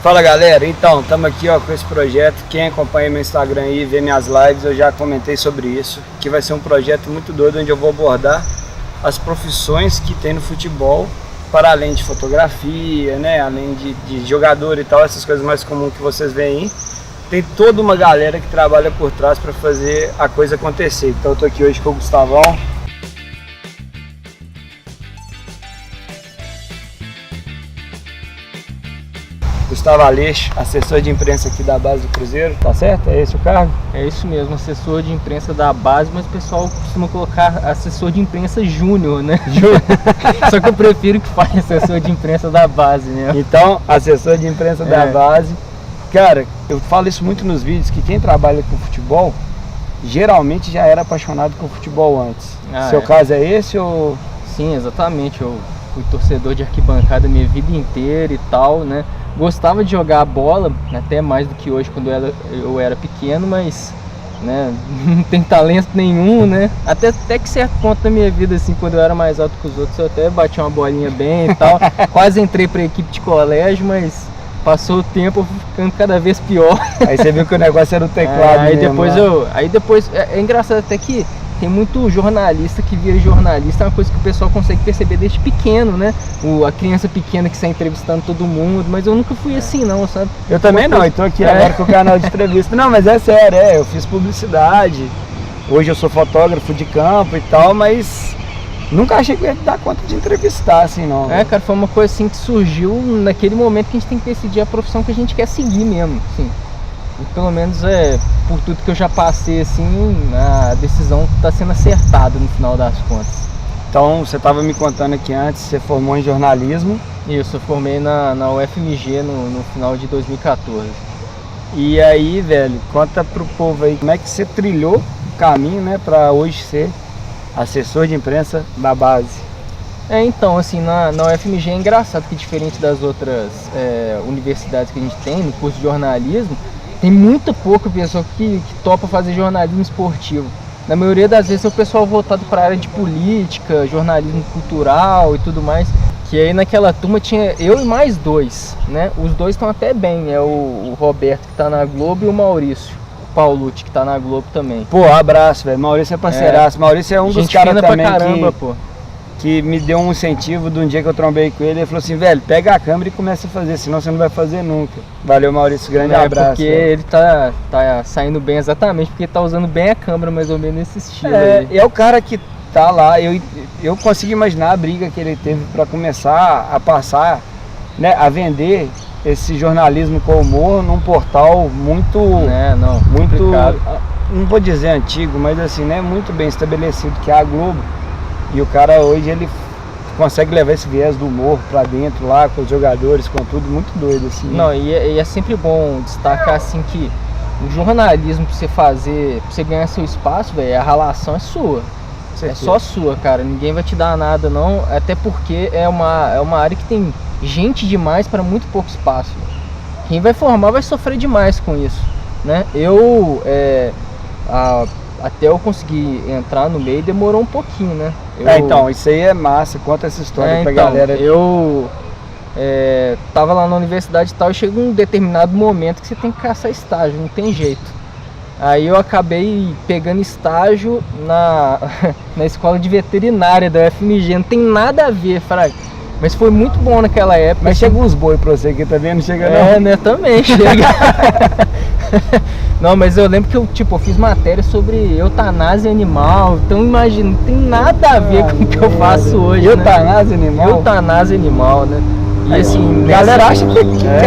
Fala galera, então estamos aqui com esse projeto. Quem acompanha meu Instagram aí e vê minhas lives, eu já comentei sobre isso, que vai ser um projeto muito doido onde eu vou abordar as profissões que tem no futebol, para além de fotografia, né, além de jogador e tal, essas coisas mais comuns que vocês veem aí. Tem toda uma galera que trabalha por trás para fazer a coisa acontecer. Então eu tô aqui hoje com o Gustavão. Gustavo Aleixo, assessor de imprensa aqui da base do Cruzeiro, tá certo? É esse o cargo? É isso mesmo, assessor de imprensa da base, mas o pessoal costuma colocar assessor de imprensa júnior, né? Só que eu prefiro que fale assessor de imprensa da base, né? Então, assessor de imprensa da base. Cara, eu falo isso muito nos vídeos, que quem trabalha com futebol, geralmente já era apaixonado com futebol antes. Seu caso é esse ou... Sim, exatamente, eu fui torcedor de arquibancada minha vida inteira e tal, né? Gostava de jogar bola, até mais do que hoje quando eu era pequeno, mas né, não tem talento nenhum, né? Até que certo ponto da minha vida, assim, quando eu era mais alto que os outros, eu até bati uma bolinha bem e tal. Quase entrei pra equipe de colégio, mas passou o tempo, eu fui ficando cada vez pior. Aí você viu que o negócio era o teclado Aí depois é engraçado até que tem muito jornalista que vira jornalista, é uma coisa que o pessoal consegue perceber desde pequeno, né? A criança pequena que está entrevistando todo mundo, mas eu nunca fui assim não, sabe? Eu também não, eu tô aqui agora com o canal de entrevista. Não, mas é sério, eu fiz publicidade, hoje eu sou fotógrafo de campo e tal, mas nunca achei que eu ia dar conta de entrevistar, assim, não. Cara, foi uma coisa assim que surgiu naquele momento que a gente tem que decidir a profissão que a gente quer seguir mesmo, assim. E pelo menos por tudo que eu já passei, assim, a decisão está sendo acertada no final das contas. Então, você estava me contando aqui antes, você formou em jornalismo. Isso, eu formei na UFMG no final de 2014. E aí, velho, conta pro povo aí, como é que você trilhou o caminho, né, para hoje ser assessor de imprensa da base? Então, assim, na UFMG é engraçado que, diferente das outras universidades que a gente tem no curso de jornalismo, tem muita pouca pessoa que topa fazer jornalismo esportivo. Na maioria das vezes é o pessoal voltado para a área de política, jornalismo cultural e tudo mais. Que aí naquela turma tinha eu e mais dois, né? Os dois estão até bem, é o Roberto que está na Globo e o Maurício Paulucci que está na Globo também. Pô, abraço, velho. Maurício é parceiraço. Maurício é um dos caras também que me deu um incentivo de um dia que eu trombei com ele. Ele falou assim, velho, pega a câmera e começa a fazer, senão você não vai fazer nunca. Valeu, Maurício, grande abraço. Porque ele tá saindo bem exatamente, porque tá usando bem a câmera, mais ou menos nesse estilo aí. É o cara que tá lá, eu consigo imaginar a briga que ele teve para começar a passar, né, a vender esse jornalismo com humor num portal muito, muito, não vou dizer antigo, mas assim, né, muito bem estabelecido, que é a Globo. E o cara hoje ele consegue levar esse viés do humor pra dentro lá, com os jogadores, com tudo, muito doido assim. Não, e é sempre bom destacar assim que o jornalismo pra você fazer, pra você ganhar seu espaço, velho, a relação é sua. É só sua, cara, ninguém vai te dar nada não, até porque é uma área que tem gente demais para muito pouco espaço. Quem vai formar vai sofrer demais com isso, né? Até eu conseguir entrar no meio demorou um pouquinho, né? Então, isso aí é massa, conta essa história pra galera. Eu tava lá na universidade e tal, e chega um determinado momento que você tem que caçar estágio, não tem jeito. Aí eu acabei pegando estágio na escola de veterinária da UFMG, não tem nada a ver, fraga. Mas foi muito bom naquela época. Mas chega uns boi pra você aqui, tá vendo? Chega não? Né? Também chega. Não, mas eu lembro que eu fiz matéria sobre eutanásia animal. Então imagina, não tem nada a ver com o que eu faço hoje. Eutanásia animal? Eutanásia animal, né? E assim, galera acha que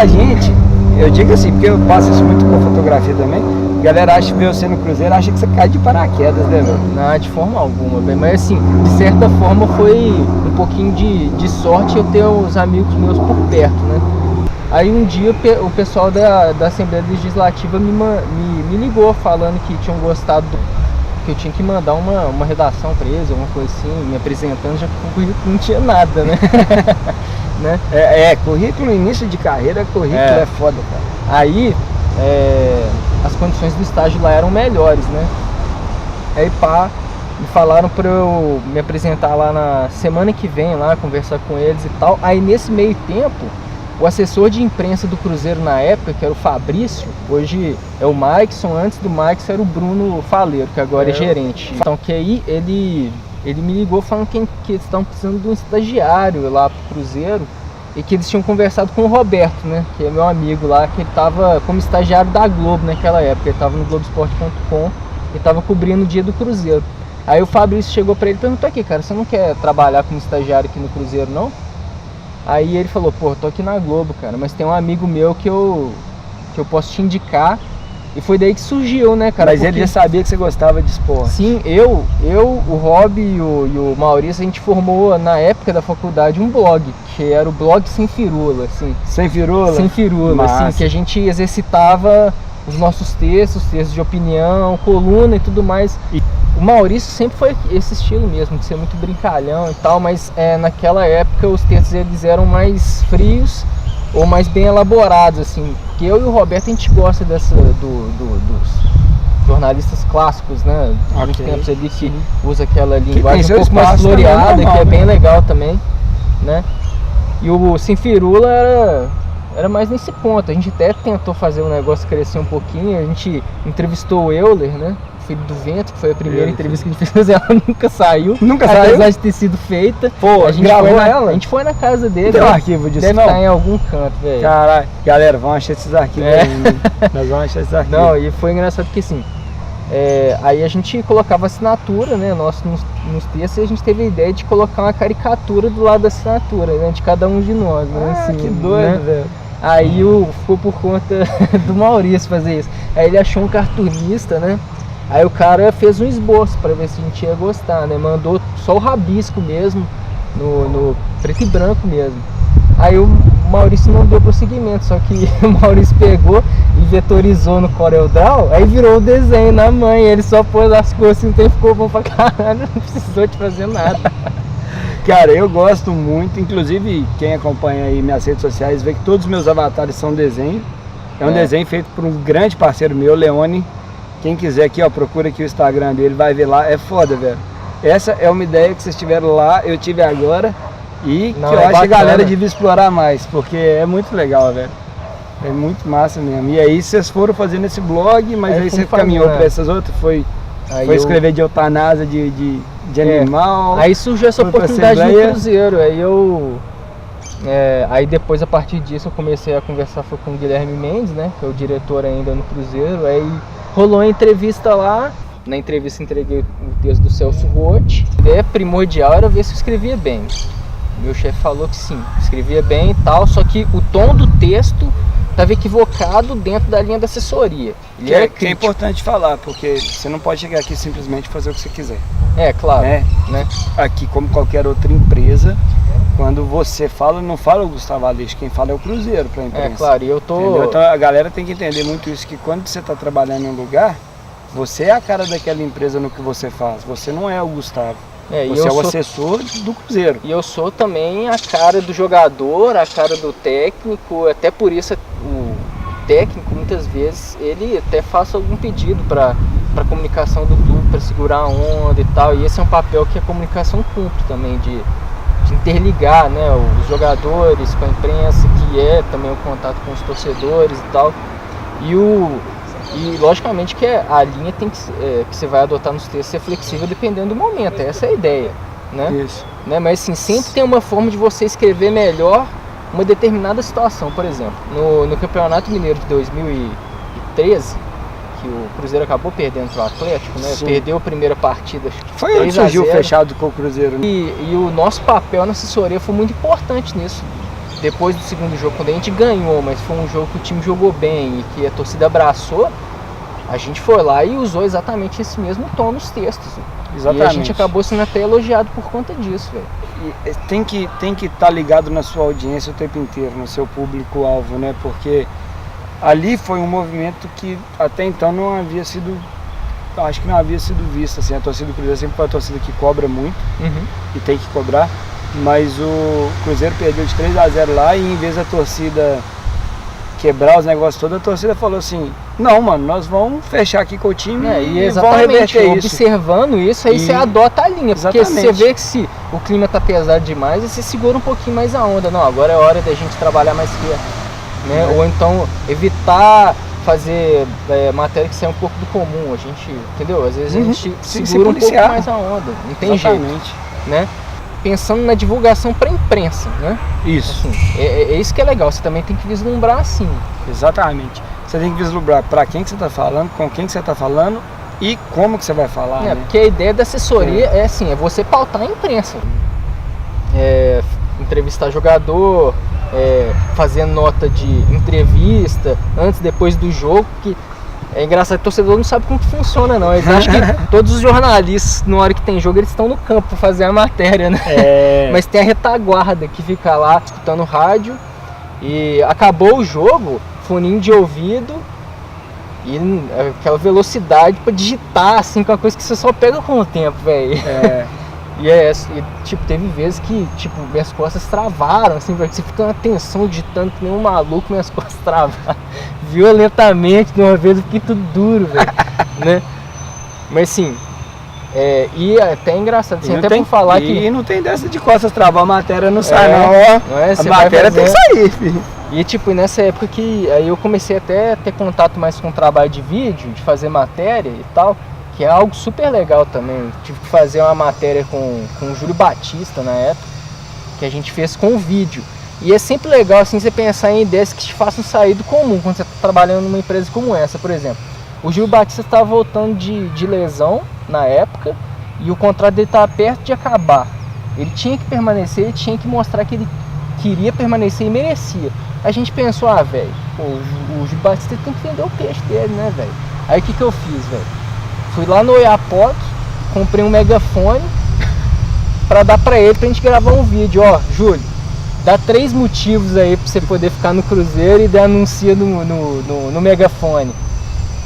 a gente, eu digo assim, porque eu passo isso muito com fotografia também. A galera acha que você no Cruzeiro, acha que você cai de paraquedas, né, velho? Não, de forma alguma, bem. Mas assim, de certa forma foi um pouquinho de sorte eu ter os amigos meus por perto, né? Aí um dia o pessoal da Assembleia Legislativa me ligou falando que tinham gostado que eu tinha que mandar uma redação pra eles, alguma coisa assim, me apresentando, já que o currículo não tinha nada, né? né? Currículo, início de carreira, currículo é foda, cara. Aí as condições do estágio lá eram melhores, né? Aí me falaram pra eu me apresentar lá na semana que vem, lá, conversar com eles e tal. Aí nesse meio tempo, o assessor de imprensa do Cruzeiro na época, que era o Fabrício, hoje é o Maikson, antes do Maikson era o Bruno Faleiro, que agora é gerente. Então, que aí ele me ligou falando que eles estavam precisando de um estagiário lá pro Cruzeiro e que eles tinham conversado com o Roberto, né, que é meu amigo lá, que ele estava como estagiário da Globo naquela época, ele estava no Globoesporte.com e estava cobrindo o dia do Cruzeiro. Aí o Fabrício chegou para ele e perguntou: aqui, cara, você não quer trabalhar como estagiário aqui no Cruzeiro, não? Aí ele falou: pô, tô aqui na Globo, cara, mas tem um amigo meu que eu posso te indicar. E foi daí que surgiu, né, cara? Mas ele já sabia que você gostava de esporte. Sim, o Rob e o Maurício, a gente formou na época da faculdade um blog, que era o blog Sem Firula, assim. Sem Firula? Sem Firula, assim, que a gente exercitava os nossos textos de opinião, coluna e tudo mais. E o Maurício sempre foi esse estilo mesmo, de ser muito brincalhão e tal, mas naquela época os textos eles eram mais frios ou mais bem elaborados, assim. Porque eu e o Roberto, a gente gosta dos jornalistas clássicos, né? Há muitos tempos ali que usa aquela linguagem um pouco mais floreada, que é bem legal também, né? E o Sem Firula era mais nesse ponto. A gente até tentou fazer o negócio crescer um pouquinho. A gente entrevistou o Euler, né? Filho do Vento, que foi a primeira entrevista que a gente fez, ela nunca saiu. Nunca saiu? Apesar de ter sido feita. Pô, a gente gravou ela? A gente foi na casa dele. Tem um arquivo disso, deve estar em algum canto, velho. Caralho, galera, vamos achar esses arquivos aí, né? Nós vamos achar esses arquivos. Não, e foi engraçado porque assim, aí a gente colocava assinatura, né, nos textos, e a gente teve a ideia de colocar uma caricatura do lado da assinatura, né, de cada um de nós, né, assim, que doido, né? velho. Aí ficou por conta do Maurício fazer isso. Aí ele achou um cartunista, né? Aí o cara fez um esboço para ver se a gente ia gostar, né? Mandou só o rabisco mesmo, no preto e branco mesmo. Aí o Maurício não deu prosseguimento, só que o Maurício pegou e vetorizou no CorelDRAW, aí virou o desenho na mãe, ele só pôs as cores assim, então ficou bom pra caralho, não precisou de fazer nada. Cara, eu gosto muito, inclusive quem acompanha aí minhas redes sociais vê que todos os meus avatares são desenho. É um desenho feito por um grande parceiro meu, Leone. Quem quiser aqui, ó, procura aqui o Instagram dele, vai ver lá, é foda, velho. Essa é uma ideia que vocês tiveram lá, eu tive agora, e que eu acho que a galera devia explorar mais, porque é muito legal, velho. É muito massa mesmo. E aí vocês foram fazendo esse blog, mas aí você caminhou para essas outras, foi escrever de eutanásia, de animal. Aí surgiu essa oportunidade no Cruzeiro, aí depois, a partir disso, eu comecei a conversar com o Guilherme Mendes, né, que é o diretor ainda no Cruzeiro. Aí rolou a entrevista lá, na entrevista entreguei o texto do Celso Roth. A ideia primordial era ver se eu escrevia bem. Meu chefe falou que sim, escrevia bem e tal, só que o tom do texto estava equivocado dentro da linha da assessoria. Que é importante falar, porque você não pode chegar aqui e simplesmente fazer o que você quiser. É, claro. Né? Aqui, como qualquer outra empresa, quando você fala, não fala o Gustavo Aleixo, quem fala é o Cruzeiro para a imprensa. É, claro, e eu tô... Entendeu? Então a galera tem que entender muito isso, que quando você está trabalhando em um lugar, você é a cara daquela empresa no que você faz, você não é o Gustavo. Você é o assessor do Cruzeiro. E eu sou também a cara do jogador, a cara do técnico, até por isso o técnico, muitas vezes, ele até faz algum pedido para a comunicação do clube, para segurar a onda e tal, e esse é um papel que a comunicação cumpre também, de interligar, né, os jogadores com a imprensa, que é também o contato com os torcedores e tal, e logicamente que a linha tem que você vai adotar nos textos ser flexível dependendo do momento, essa é a ideia, né? Isso. Né? Mas assim, sempre tem uma forma de você escrever melhor uma determinada situação. Por exemplo, no Campeonato Mineiro de 2013, que o Cruzeiro acabou perdendo para o Atlético, né? Perdeu a primeira partida. Foi onde surgiu fechado com o Cruzeiro, né? E o nosso papel na assessoria foi muito importante nisso. Depois do segundo jogo, quando a gente ganhou, mas foi um jogo que o time jogou bem e que a torcida abraçou, a gente foi lá e usou exatamente esse mesmo tom nos textos. Exatamente. E a gente acabou sendo até elogiado por conta disso, velho. E tem que estar ligado na sua audiência o tempo inteiro, no seu público-alvo, né? Porque ali foi um movimento que até então não havia sido, acho que não havia sido visto, assim. A torcida do Cruzeiro sempre foi uma torcida que cobra muito, e tem que cobrar. Mas o Cruzeiro perdeu de 3-0 lá, e em vez da torcida quebrar os negócios todos, a torcida falou assim, não, mano, nós vamos fechar aqui com o time e vamos reverter isso. Observando isso, aí você adota a linha, exatamente. Porque você vê que se o clima tá pesado demais, você segura um pouquinho mais a onda. Não, agora é hora da gente trabalhar mais quieto, né? Ou então evitar fazer matéria que sai um pouco do comum, a gente, entendeu? Às vezes a gente segura um pouco mais a onda, não tem exatamente. Jeito, né? Pensando na divulgação para a imprensa, né? Isso. Assim, é isso que é legal, você também tem que vislumbrar assim. Exatamente. Você tem que vislumbrar para quem que você está falando, com quem que você está falando e como que você vai falar, né? Porque a ideia da assessoria é assim, é você pautar a imprensa. Entrevistar jogador, fazer nota de entrevista antes, depois do jogo, que é engraçado, o torcedor não sabe como que funciona, não. Eles acham que todos os jornalistas, na hora que tem jogo, eles estão no campo para fazer a matéria, né? Mas tem a retaguarda que fica lá escutando rádio e acabou o jogo, foninho de ouvido e aquela velocidade para digitar, assim, com a coisa que você só pega com o tempo, velho. E tipo, teve vezes que, tipo, minhas costas travaram, assim, porque você fica na tensão digitando que nem um maluco, minhas costas travaram violentamente de uma vez, eu fiquei tudo duro, velho, né? Mas assim, e até é engraçado, assim, até por falar que... E não tem dessa de costas travar, a matéria não sai não, ó. A matéria tem que sair, filho. E tipo, nessa época que aí eu comecei até a ter contato mais com o trabalho de vídeo, de fazer matéria e tal, que é algo super legal também. Tive que fazer uma matéria com o Júlio Batista na época, que a gente fez com o vídeo. E é sempre legal assim você pensar em ideias que te façam sair do comum quando você está trabalhando numa empresa como essa, por exemplo. O Júlio Batista estava voltando de lesão na época e o contrato dele estava perto de acabar. Ele tinha que permanecer, ele tinha que mostrar que ele queria permanecer e merecia. A gente pensou, velho, o Júlio Batista tem que vender o peixe dele, né, velho? Aí o que eu fiz, velho? Fui lá no Oiapoque, comprei um megafone pra dar pra ele, pra gente gravar um vídeo. Ó, Júlio, dá 3 motivos aí pra você poder ficar no Cruzeiro e dar anuncia no megafone.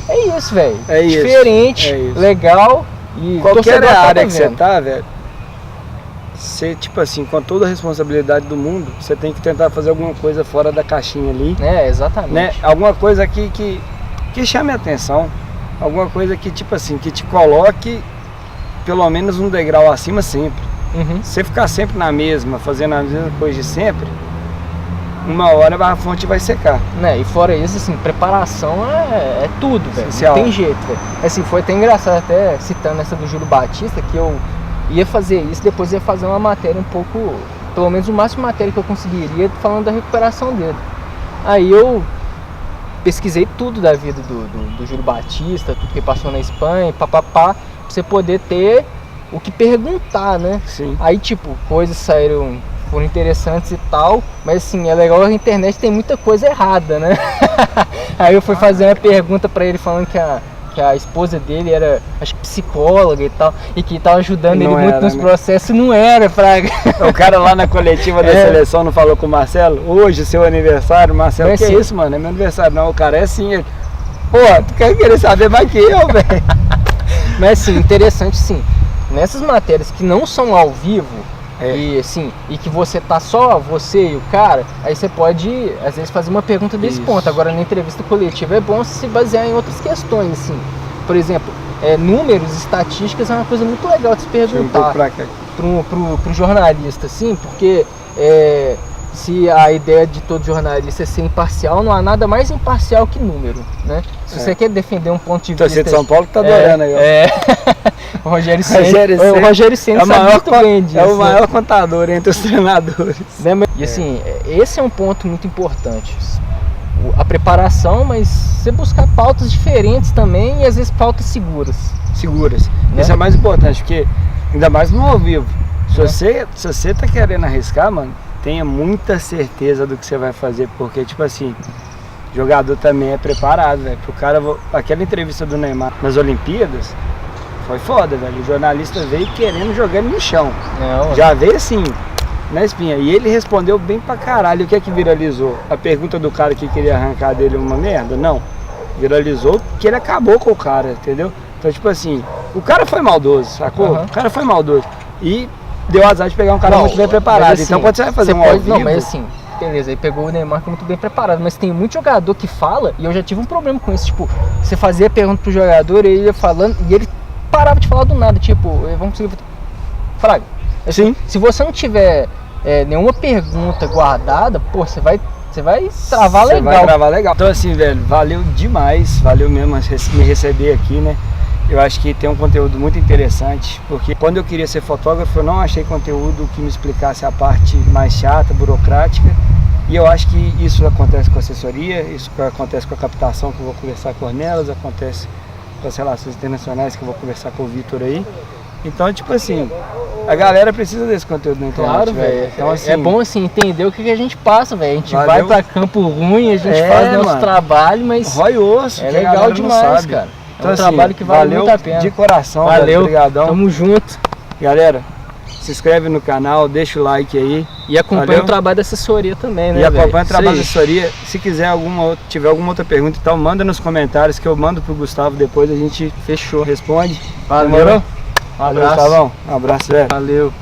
É isso, velho. É isso. Diferente, legal. E qualquer área que você tá, velho, você, tipo assim, com toda a responsabilidade do mundo, você tem que tentar fazer alguma coisa fora da caixinha ali. Exatamente. Né? Alguma coisa que chame a atenção. Alguma coisa que, tipo assim, que te coloque pelo menos um degrau acima sempre. Se você ficar sempre na mesma, fazendo a mesma coisa de sempre, uma hora a fonte vai secar. E fora isso, assim, preparação é tudo, velho. Não tem jeito, velho. Assim, foi até engraçado, até citando essa do Júlio Batista, que eu ia fazer isso, depois ia fazer uma matéria um pouco, pelo menos o máximo de matéria que eu conseguiria, falando da recuperação dele. Aí eu pesquisei tudo da vida do Júlio Batista, tudo que passou na Espanha, pra você poder ter o que perguntar, né? Sim. Aí, tipo, coisas foram interessantes e tal, mas assim, é legal, a internet tem muita coisa errada, né? Aí eu fui fazer uma pergunta pra ele falando que a esposa dele era, acho que psicóloga e tal, e que tava ajudando ele muito nos processos, não era, fraga. O cara lá na coletiva da seleção não falou com o Marcelo? Hoje, seu aniversário, Marcelo, que é isso, mano? É meu aniversário. Não, o cara é assim, ele... Pô, tu quer querer saber mais que eu, velho? Mas assim, interessante sim, nessas matérias que não são ao vivo, e assim, e que você tá só você e o cara, aí você pode às vezes fazer uma pergunta desse ponto. Agora na entrevista coletiva é bom se basear em outras questões, assim. Por exemplo, números, estatísticas é uma coisa muito legal de se perguntar pro jornalista, assim, porque se a ideia de todo jornalista é ser imparcial, não há nada mais imparcial que número, né? Se você quer defender um ponto de vista... Você de São Paulo que tá adorando aí, ó. O Rogério Ceni sabe muito bem disso. É o maior contador entre os treinadores. E assim, esse é um ponto muito importante. A preparação, mas você buscar pautas diferentes também e às vezes pautas seguras. Né? Isso é mais importante, porque ainda mais no ao vivo. Se você tá querendo arriscar, mano, tenha muita certeza do que você vai fazer, porque tipo assim, jogador também é preparado, velho. Pro cara, aquela entrevista do Neymar nas Olimpíadas foi foda, velho. O jornalista veio querendo jogar ele no chão. Já veio assim, na espinha. E ele respondeu bem pra caralho. O que é que viralizou? A pergunta do cara que queria arrancar dele uma merda? Não. Viralizou que ele acabou com o cara, entendeu? Então, tipo assim, o cara foi maldoso, sacou? O cara foi maldoso. E deu azar de pegar um cara muito bem preparado. Assim, então, quando você vai fazer ao vivo... Não, mas assim, beleza, aí pegou o Neymar que é muito bem preparado, mas tem muito jogador que fala, e eu já tive um problema com isso, tipo, você fazia pergunta pro jogador, ele ia falando, e ele parava de falar do nada, tipo, vamos seguir, Fraga, assim, se você não tiver nenhuma pergunta guardada, pô, você vai travar legal. Vai travar legal. Então assim, velho, valeu demais, valeu mesmo me receber aqui, né? Eu acho que tem um conteúdo muito interessante, porque quando eu queria ser fotógrafo, eu não achei conteúdo que me explicasse a parte mais chata, burocrática, e eu acho que isso acontece com a assessoria, isso acontece com a captação, que eu vou conversar com o Ornelas, acontece com as relações internacionais, que eu vou conversar com o Vitor aí. Então, tipo assim, a galera precisa desse conteúdo na internet, claro, velho. Então, assim, é bom assim entender o que a gente passa, velho. A gente valeu. vai pra campo ruim, a gente faz nosso trabalho, mas rói osso, é legal demais, cara. Então, é um assim, trabalho que vale muito a pena. De coração, valeu, obrigadão. Tamo junto. Galera, se inscreve no canal, deixa o like aí. E acompanha o trabalho da assessoria também, né? E acompanha o trabalho da assessoria. Se quiser tiver alguma outra pergunta, então manda nos comentários que eu mando pro Gustavo depois, a gente responde. Valeu. Demorou? Um abraço. Gustavão. Um abraço, velho. Valeu.